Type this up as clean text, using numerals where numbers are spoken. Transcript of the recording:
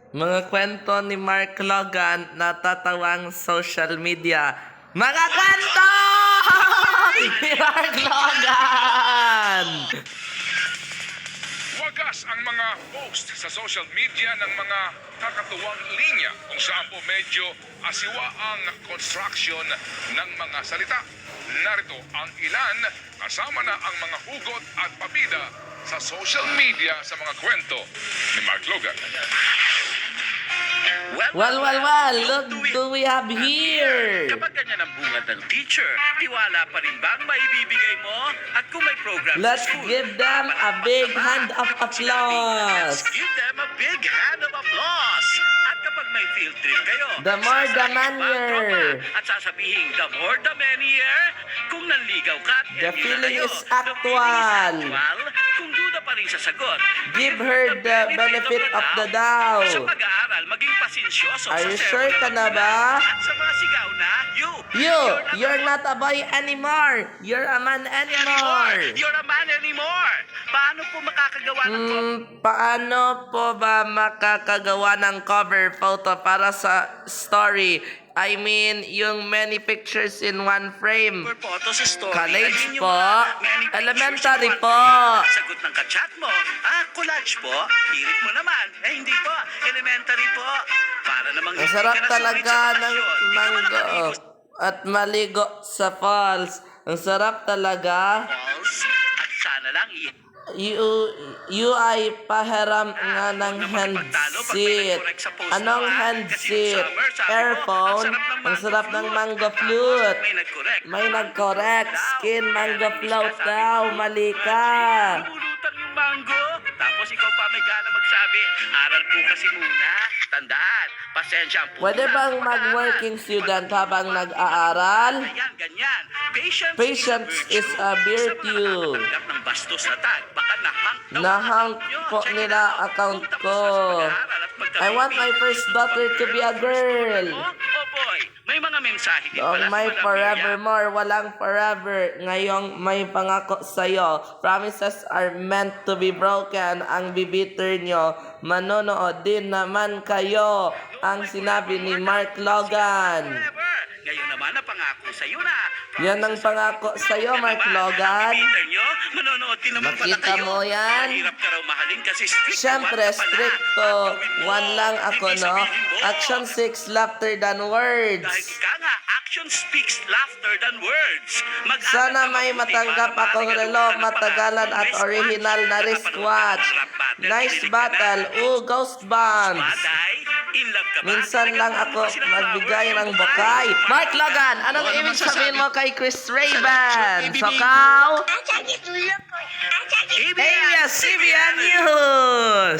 Mga kwento ni Mark Logan na tatawang social media. Mga kwento ni Mark Logan! Wagas ang mga post sa social media ng mga kakatuwang linya kung saan po medyo asiwa ang construction ng mga salita. Narito ang ilan, kasama na ang mga hugot at pabida sa social media sa mga kwento ni Mark Logan. Well, look who we have here! Kapag ganyan ang bungad ng teacher, tiwala pa rin ba ang maibibigay mo? At kung may program Let's sa school, give them a big hand of Let's applause! give them a big hand of applause! At kapag may field trip kayo, The more the sasabihin ba ang merrier. tropa At sasabihin, the more the merrier. Kung nanligaw ka at The hindi feeling na kayo, is the feeling actual. is actual. Kung duda pa rin sa sagot, Give her the benefit of the doubt. Sa pag-aaral, maging pasensyoso Are sa you sermon sure ng ka na una. ba? At sa mga sigaw na, You're not a boy anymore! You're a man anymore! You're a man anymore! Paano po makakagawa ng Paano po ba makakagawa ng cover photo para sa story? I mean, yung many pictures in one frame. cover photo sa story? College I mean, yung po. mga many pictures Elementary in one po. frame. Sagot ng kachat mo, collage po? Hirit mo naman. Hindi po. Elementary po. Para namang Ang sarap ka na talaga sulit sa ng bakasyon. Di ka ba mango nakaligo at maligo sa falls. Ang sarap talaga. Balls? At sana lang You ay pahiram nga ng handset. Anong handset? Earphone? Ang sarap ng mango flute. May nag-correct. Skin mango float daw. Mali ka. Lumulutang yung mango. Tapos ikaw pa may gana magsabi, aral po kasi muna. Tandaan, pasensya po. Pwede bang mag-working student habang nag-aaral? Ayan, ganyan. Patience is a virtue. Tanggap ng bastos na tag. Baka Nahang po nila account ko. I want my first daughter to be a girl. Oh boy, may mga mensahe din pala. Ang may forevermore, walang forever. Ngayong may pangako sa'yo. Promises are meant to be broken. Ang bibiter nyo, manonood din naman kayo. Ang sinabi ni Mark Logan. Ngayon naman na pangako sa'yo na. Yan ang pangako sa'yo, Mark Logan. Peter nyo, manonood din naman pala Nakita kayo. mo yan? Mahirap ka raw mahalin kasi strict Siyempre, one ka pala. stricto. Ang gawin mo, One lang ako, hindi no? sabihin mo. Action 6, laughter than words. Dahil ika nga, action speaks laughter than words. Mag-aral Sana ka may mabuti matanggap para akong mahalin relo, ka ng matagalan at wristwatch. original na wristwatch. Nice battle. Ooh, ghost bombs. Baday, in love ka ba? Minsan lang Nagkaroon ako kasi ng magbigay flowers, ng yung bukay. bukay. Mark Logan, anong Ano ibig naman sabihin sasabi? mo kay Chris Raven? Ibibigay Sokaw? ABS! ABS-CBN News!